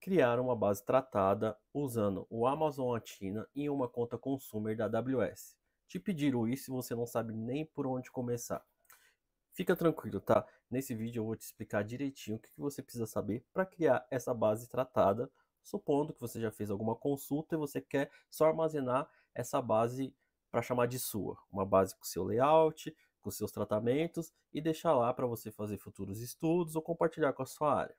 Criar uma base tratada usando o Amazon Athena em uma conta consumer da AWS. Te pediram isso e você não sabe nem por onde começar. Fica tranquilo, tá? Nesse vídeo eu vou te explicar direitinho o que você precisa saber para criar essa base tratada, supondo que você já fez alguma consulta e você quer só armazenar essa base para chamar de sua. Uma base com seu layout, com seus tratamentos e deixar lá para você fazer futuros estudos ou compartilhar com a sua área.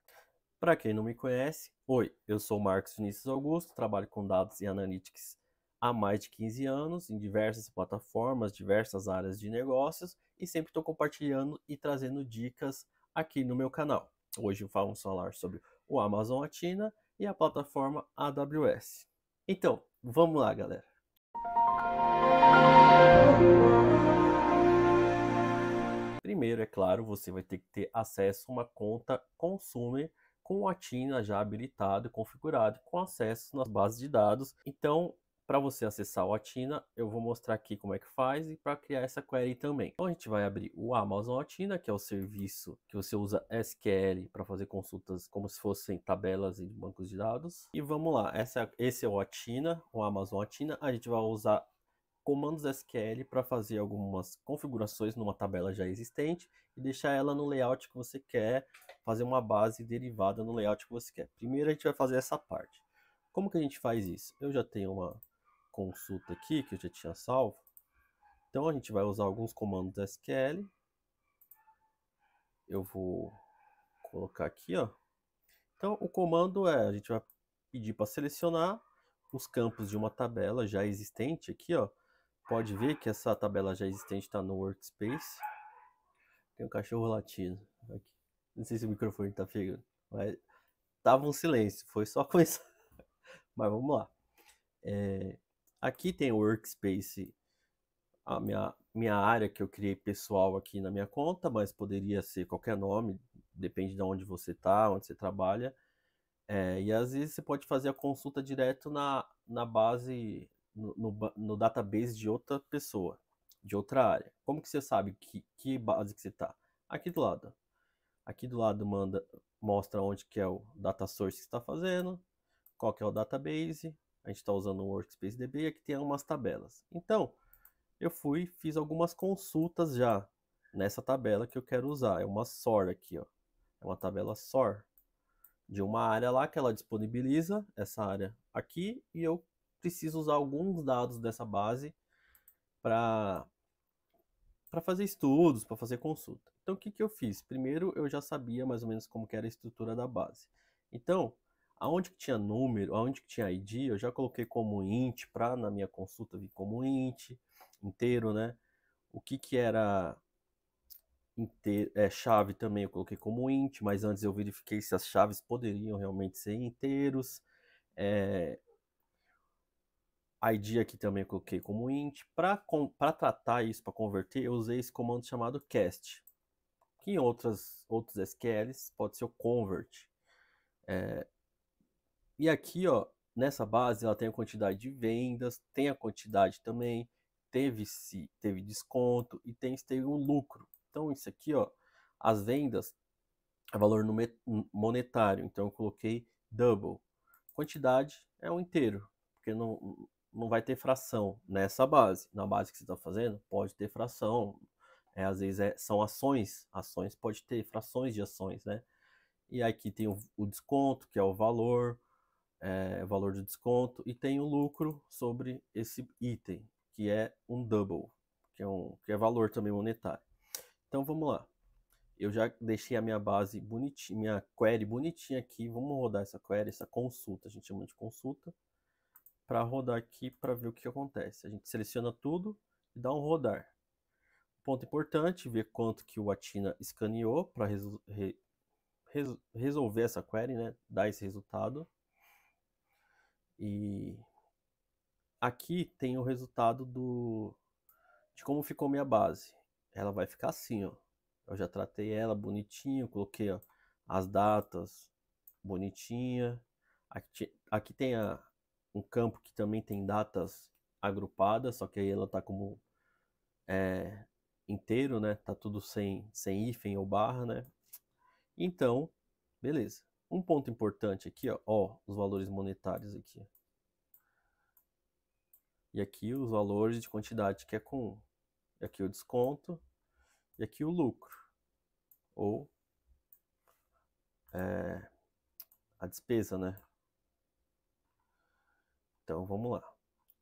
Para quem não me conhece, oi, eu sou Marcos Vinícius Augusto, trabalho com dados e analytics há mais de 15 anos, em diversas plataformas, diversas áreas de negócios e sempre estou compartilhando e trazendo dicas aqui no meu canal. Hoje vamos falar sobre o Amazon Athena e a plataforma AWS. Então, vamos lá, galera. Primeiro, é claro, você vai ter que ter acesso a uma conta consumer com o Athena já habilitado e configurado, com acesso nas bases de dados. Então, para você acessar o Athena, eu vou mostrar aqui como é que faz e para criar essa query também. Então, a gente vai abrir o Amazon Athena, que é o serviço que você usa SQL para fazer consultas como se fossem tabelas e bancos de dados. E vamos lá, esse é o Athena, o Amazon Athena. A gente vai usar comandos SQL para fazer algumas configurações numa tabela já existente e deixar ela no layout que você quer, fazer uma base derivada no layout que você quer. Primeiro a gente vai fazer essa parte. Como que a gente faz isso? Eu já tenho uma consulta aqui que eu já tinha salvo. Então a gente vai usar alguns comandos SQL. Eu vou colocar aqui, ó. Então o comando é, a gente vai pedir para selecionar os campos de uma tabela já existente aqui, ó. Pode ver que essa tabela já existente está no Workspace. Tem um cachorro latindo aqui. Não sei se o microfone está pegando, mas tava um silêncio, foi só começar. Mas vamos lá. Aqui tem o Workspace, a minha área que eu criei pessoal aqui na minha conta, mas poderia ser qualquer nome, depende de onde você está, onde você trabalha. E às vezes você pode fazer a consulta direto na base, no database de outra pessoa, de outra área. Como que você sabe que base que você está? Aqui do lado. Aqui do lado mostra onde que é o data source que está fazendo, qual que é o database. A gente está usando o Workspace DB e aqui tem algumas tabelas. Então, eu fiz algumas consultas já nessa tabela que eu quero usar. É uma SOR aqui, ó. É uma tabela SOR de uma área lá que ela disponibiliza essa área aqui e eu preciso usar alguns dados dessa base para fazer estudos, para fazer consulta. Então o que eu fiz? Primeiro eu já sabia mais ou menos como que era a estrutura da base. Então, aonde que tinha número, aonde que tinha ID, eu já coloquei como int para na minha consulta vir como int inteiro, né? O que era chave também eu coloquei como int, mas antes eu verifiquei se as chaves poderiam realmente ser inteiros. ID aqui também eu coloquei como int. Para tratar isso, para converter, eu usei esse comando chamado cast, que em outros SQLs pode ser o convert. E aqui, ó, nessa base, ela tem a quantidade de vendas, tem a quantidade também, teve desconto e teve um lucro. Então, isso aqui, ó, as vendas é valor monetário, então eu coloquei double. Quantidade é um inteiro, porque não vai ter fração nessa base. Na base que você está fazendo, pode ter fração. Às vezes são ações pode ter frações de ações, né? E aqui tem o desconto, que é o valor do desconto, e tem o lucro sobre esse item, que é um double, que é valor também monetário. Então vamos lá. Eu já deixei a minha base bonitinha, minha query bonitinha aqui. Vamos rodar essa query, essa consulta, a gente chama de consulta, para rodar aqui para ver o que acontece. A gente seleciona tudo e dá um rodar. Ponto importante, ver quanto que o Athena escaneou para resolver essa query, né? Dar esse resultado. E aqui tem o resultado de como ficou minha base. Ela vai ficar assim, ó. Eu já tratei ela bonitinho, coloquei, ó, as datas bonitinha. Aqui tem um campo que também tem datas agrupadas, só que aí ela tá como inteiro, né? Tá tudo sem hífen ou barra, né? Então, beleza. Um ponto importante aqui, ó, os valores monetários aqui. E aqui os valores de quantidade que é com 1. E aqui o desconto. E aqui o lucro. Ou a despesa, né? Então vamos lá.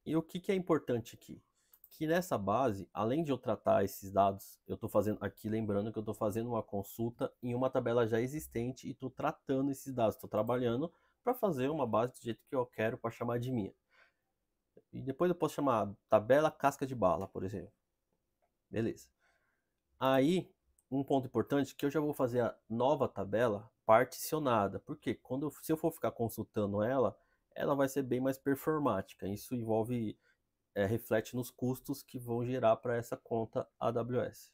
E o que é importante aqui? Que nessa base, além de eu tratar esses dados, eu estou fazendo aqui, lembrando que eu estou fazendo uma consulta em uma tabela já existente e estou tratando esses dados, estou trabalhando para fazer uma base do jeito que eu quero para chamar de minha. E depois eu posso chamar tabela casca de bala, por exemplo. Beleza. Aí, um ponto importante é que eu já vou fazer a nova tabela particionada, porque se eu for ficar consultando ela, ela vai ser bem mais performática. Isso envolve reflete nos custos que vão gerar para essa conta AWS,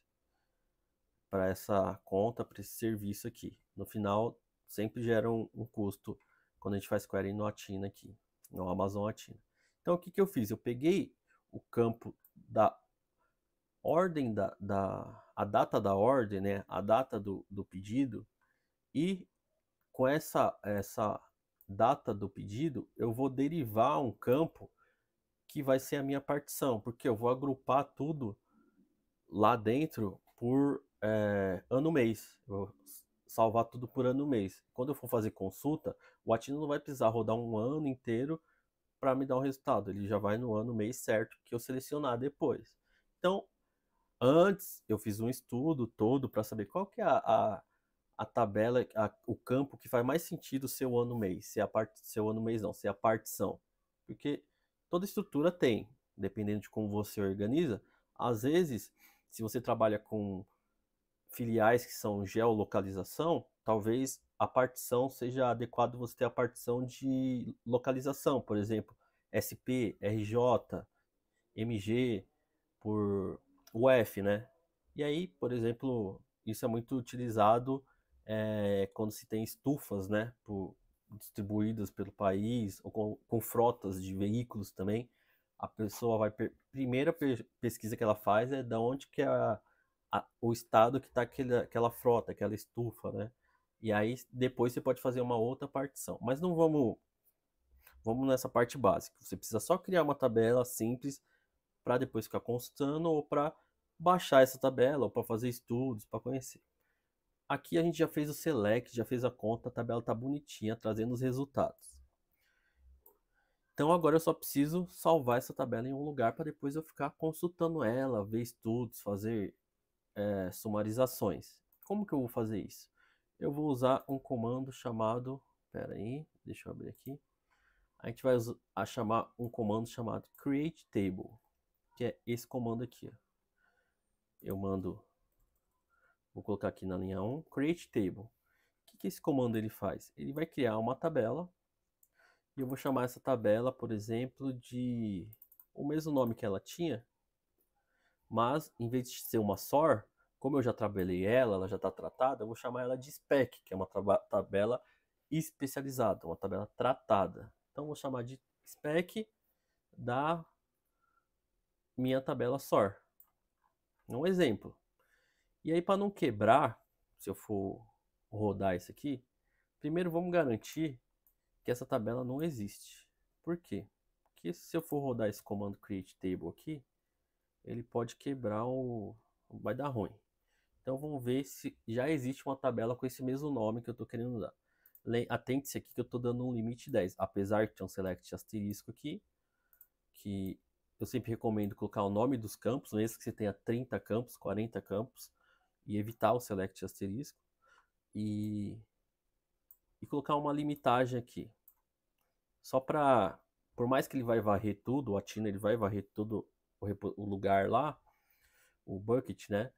para essa conta, para esse serviço aqui. No final, sempre gera um custo quando a gente faz query no Athena aqui, no Amazon Athena. Então, o que eu fiz? Eu peguei o campo da ordem, a data da ordem, né, a data do pedido, e com essa data do pedido, eu vou derivar um campo que vai ser a minha partição, porque eu vou agrupar tudo lá dentro por ano-mês. Eu vou salvar tudo por ano-mês. Quando eu for fazer consulta, o Athena não vai precisar rodar um ano inteiro para me dar um resultado. Ele já vai no ano-mês certo que eu selecionar depois. Então, antes eu fiz um estudo todo para saber qual que é a tabela, o campo que faz mais sentido ser o ano-mês, ser o ano-mês não, ser a partição. Porque toda estrutura tem, dependendo de como você organiza. Às vezes, se você trabalha com filiais que são geolocalização, talvez a partição seja adequado você ter a partição de localização, por exemplo, SP, RJ, MG, por UF, né? E aí, por exemplo, isso é muito utilizado quando se tem estufas, né, distribuídas pelo país, ou com frotas de veículos também. A pessoa vai primeira pesquisa que ela faz é da onde que é o estado que está aquela frota, aquela estufa, né? E aí depois você pode fazer uma outra partição. Mas não vamos nessa parte básica. Você precisa só criar uma tabela simples para depois ficar consultando ou para baixar essa tabela ou para fazer estudos, para conhecer. Aqui a gente já fez o select, já fez a conta, a tabela está bonitinha, trazendo os resultados. Então agora eu só preciso salvar essa tabela em um lugar para depois eu ficar consultando ela, ver estudos, fazer sumarizações. Como que eu vou fazer isso? Eu vou usar um comando chamado, espera aí, deixa eu abrir aqui. A gente vai chamar um comando chamado create table, que é esse comando aqui. Ó. Eu mando, vou colocar aqui na linha 1, create table. O que esse comando ele faz? Ele vai criar uma tabela e eu vou chamar essa tabela, por exemplo, de o mesmo nome que ela tinha, mas em vez de ser uma SOR, como eu já trabalhei ela já está tratada, eu vou chamar ela de spec, que é uma tabela especializada, uma tabela tratada. Então vou chamar de spec da minha tabela SOR. Um exemplo. E aí, para não quebrar, se eu for rodar isso aqui, primeiro vamos garantir que essa tabela não existe. Por quê? Porque se eu for rodar esse comando create table aqui, ele pode quebrar vai dar ruim. Então vamos ver se já existe uma tabela com esse mesmo nome que eu estou querendo dar. Atente-se aqui que eu estou dando um limite 10, apesar de ter um select asterisco aqui, que eu sempre recomendo colocar o nome dos campos, mesmo que você tenha 30 campos, 40 campos, e evitar o select asterisco, e colocar uma limitagem aqui. Só para, por mais que ele vai varrer tudo, o Athena ele vai varrer todo o lugar lá, o bucket, né?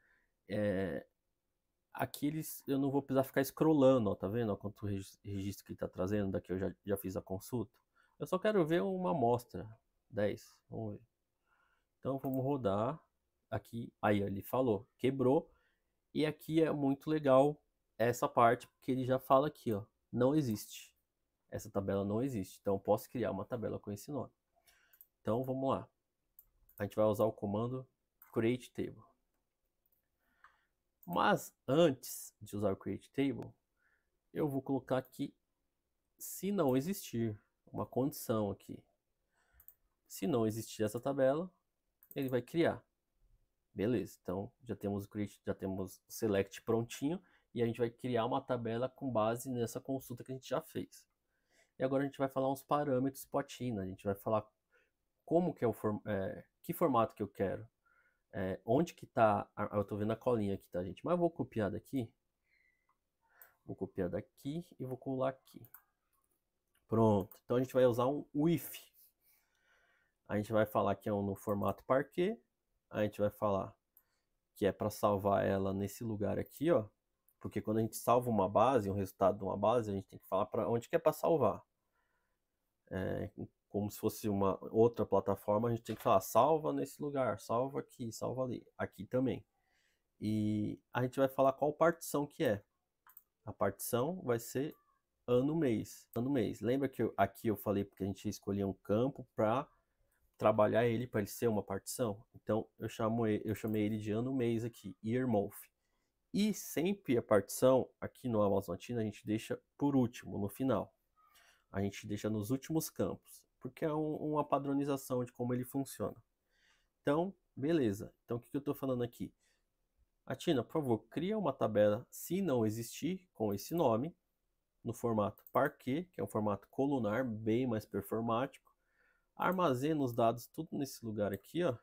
Aqui eu não vou precisar ficar scrollando, ó, tá vendo? Ó, quanto registro que ele está trazendo, daqui eu já fiz a consulta. Eu só quero ver uma amostra, 10, vamos ver. Então vamos rodar aqui, aí ele falou, quebrou, e aqui é muito legal essa parte, porque ele já fala aqui, ó, não existe. Essa tabela não existe, então eu posso criar uma tabela com esse nome. Então vamos lá, a gente vai usar o comando create table. Mas antes de usar o create table, eu vou colocar aqui se não existir uma condição aqui, se não existir essa tabela, ele vai criar. Beleza, então já temos o create, já temos o select prontinho e a gente vai criar uma tabela com base nessa consulta que a gente já fez. E agora a gente vai falar uns parâmetros Potina, a gente vai falar como que é que formato que eu quero, onde que tá, eu tô vendo a colinha aqui, tá, gente? Mas eu vou copiar daqui, e vou colar aqui. Pronto, então a gente vai usar um if. A gente vai falar que é no formato parquet, a gente vai falar que é para salvar ela nesse lugar aqui, ó. Porque quando a gente salva uma base, um resultado de uma base, a gente tem que falar para onde que é para salvar. Como se fosse uma outra plataforma, a gente tem que falar salva nesse lugar, salva aqui, salva ali, aqui também. E a gente vai falar qual partição que é. A partição vai ser ano, mês. Lembra que aqui eu falei porque a gente escolhia um campo para trabalhar ele para ele ser uma partição? Então eu chamei ele de ano, mês aqui, year, month. E sempre a partição aqui no Amazon Tina a gente deixa por último, no final. A gente deixa nos últimos campos, porque é uma padronização de como ele funciona. Então, beleza. Então o que eu estou falando aqui? Tina, por favor, cria uma tabela, se não existir, com esse nome, no formato Parquet, que é um formato colunar, bem mais performático. Armazena os dados tudo nesse lugar aqui, ó.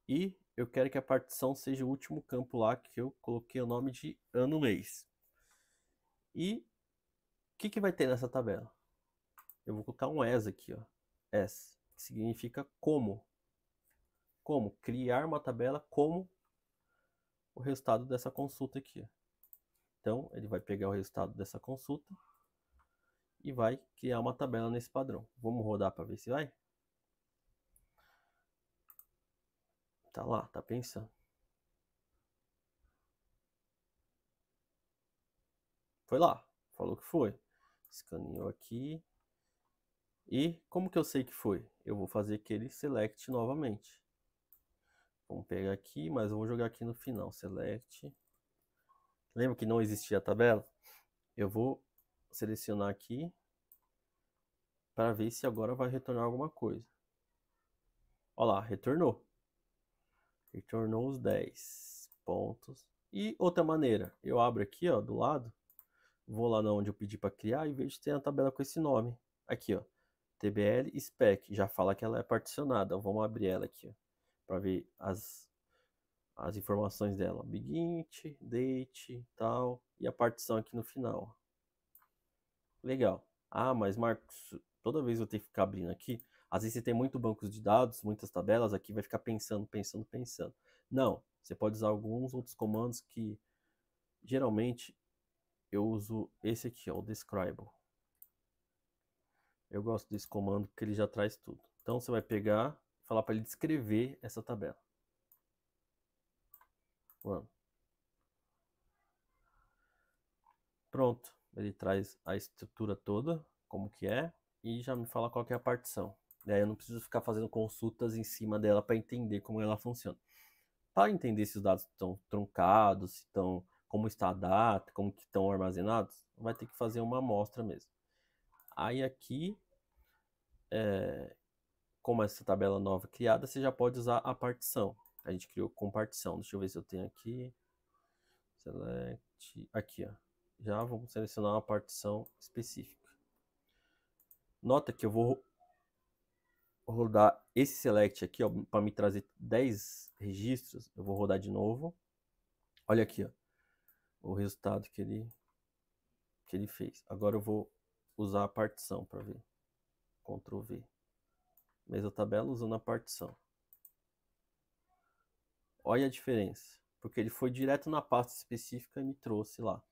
E eu quero que a partição seja o último campo lá, que eu coloquei o nome de ano, mês. E o que vai ter nessa tabela? Eu vou colocar um as aqui, ó. As, que significa como. Como? Criar uma tabela como o resultado dessa consulta aqui, ó. Então, ele vai pegar o resultado dessa consulta e vai criar uma tabela nesse padrão. Vamos rodar para ver se vai? Tá lá, tá pensando. Foi lá, falou que foi. Escaneou aqui. E como que eu sei que foi? Eu vou fazer aquele select novamente. Vamos pegar aqui, mas eu vou jogar aqui no final. Select. Lembra que não existia a tabela? Eu vou selecionar aqui para ver se agora vai retornar alguma coisa. Olha lá, retornou. Retornou os 10 pontos. E outra maneira, eu abro aqui, ó, do lado, vou lá onde eu pedi para criar e vejo se tem a tabela com esse nome. Aqui, ó, TBL spec, já fala que ela é particionada. Vamos abrir ela aqui, ó, para ver as informações dela. Begint, date, tal, e a partição aqui no final. Legal. Ah, mas Marcos, toda vez eu tenho que ficar abrindo aqui. Às vezes você tem muito bancos de dados, muitas tabelas, aqui vai ficar pensando. Não, você pode usar alguns outros comandos que geralmente eu uso esse aqui, ó, o describe. Eu gosto desse comando porque ele já traz tudo. Então você vai pegar, falar para ele descrever essa tabela. Pronto, ele traz a estrutura toda, como que é, e já me fala qual que é a partição. Daí eu não preciso ficar fazendo consultas em cima dela para entender como ela funciona. Para entender se os dados estão truncados, se estão, como está a data, como que estão armazenados, vai ter que fazer uma amostra mesmo. Aí aqui, como essa tabela nova criada, você já pode usar a partição. A gente criou com partição. Deixa eu ver se eu tenho aqui. Select. Aqui, ó. Já vamos selecionar uma partição específica. Nota que eu vou rodar esse select aqui, ó, para me trazer 10 registros. Eu vou rodar de novo. Olha aqui, ó, o resultado que ele fez. Agora eu vou usar a partição para ver. Ctrl V. Mesma tabela usando a partição. Olha a diferença. Porque ele foi direto na pasta específica e me trouxe lá.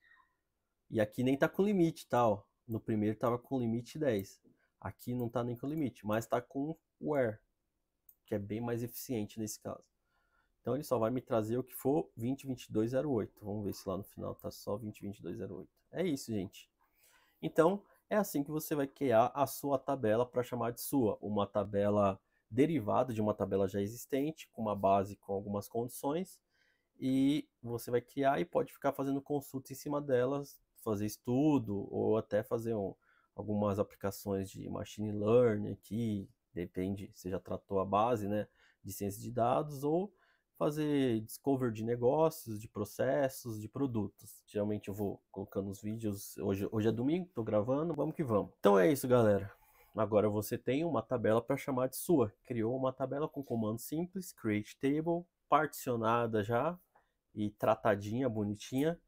E aqui nem tá com limite, tá? Ó. No primeiro tava com limite 10. Aqui não tá nem com limite, mas tá com where, que é bem mais eficiente nesse caso. Então ele só vai me trazer o que for 202208. Vamos ver se lá no final tá só 202208. É isso, gente. Então é assim que você vai criar a sua tabela para chamar de sua. Uma tabela derivada de uma tabela já existente, com uma base com algumas condições. E você vai criar e pode ficar fazendo consulta em cima delas, fazer estudo ou até fazer algumas aplicações de machine learning aqui, depende, você já tratou a base, né, de ciência de dados, ou fazer discovery de negócios, de processos, de produtos. Geralmente eu vou colocando os vídeos, hoje é domingo, estou gravando, vamos que vamos. Então é isso, galera. Agora você tem uma tabela para chamar de sua. Criou uma tabela com comando simples, create table, particionada já e tratadinha, bonitinha.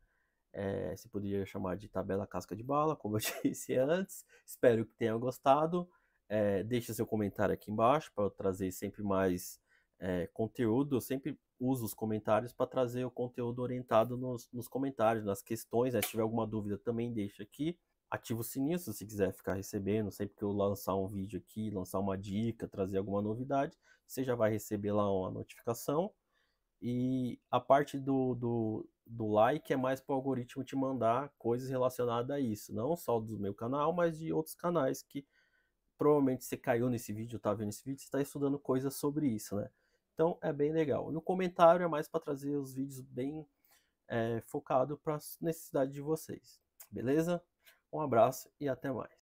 Você poderia chamar de tabela casca de bala, como eu disse antes. Espero que tenha gostado. Deixe seu comentário aqui embaixo para eu trazer sempre mais conteúdo. Eu sempre uso os comentários para trazer o conteúdo orientado nos comentários, nas questões, né? Se tiver alguma dúvida também deixa aqui. Ativa o sininho se você quiser ficar recebendo, sempre que eu lançar um vídeo aqui, lançar uma dica, trazer alguma novidade, você já vai receber lá uma notificação. E a parte do like é mais para o algoritmo te mandar coisas relacionadas a isso, não só do meu canal, mas de outros canais que provavelmente você caiu nesse vídeo, tá vendo esse vídeo, você está estudando coisas sobre isso, né? Então é bem legal. E o comentário é mais para trazer os vídeos bem focado para as necessidades de vocês, beleza? Um abraço e até mais.